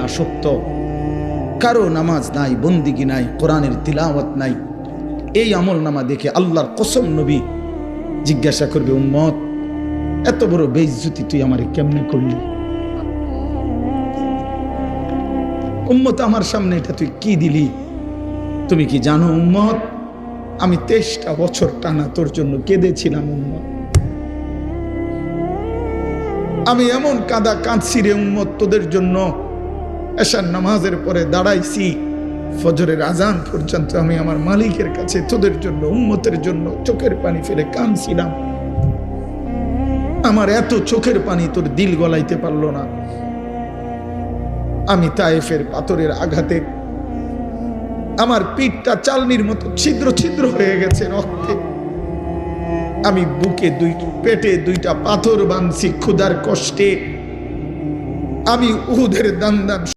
আসক্ত, কারো নামাজ নাই, বন্দিগি নাই, কোরআনের তিলাওয়াত নাই। এই আমলনামা দেখে আল্লাহর কসম নবী জিজ্ঞাসা করবে, উম্মত এত বড় বেইজ্জতি তুই আমারে কেমনে করলি? উম্মত আমার সামনে এটা তুই কি দিলি? তুমি কি জানো উম্মত, আমি 23টা বছর টানা তোর জন্য কেঁদেছিলাম উম্মত। আমি এমন কাঁদা কাঁদছি রে উম্মত তোদের জন্য, এশার নামাজের পরে দাঁড়াইছি, ফজরের আজান পর্যন্ত আমি আমার মালিকের কাছে তোদের জন্য, উম্মতের জন্য চোখের পানি ফেলে কাঁদছিলাম। আমার এত চোখের পানি তোর দিল গলাইতে পারলো না। আমি তায়েফের পাথরের আঘাতে আমার পিঠটা চালনির মতো ছিদ্র ছিদ্র হয়ে গেছে রক্তে। আমি বুকে পেটে 2টা পাথর বাঁধছি ক্ষুধার কষ্টে। আমি উহুদের দান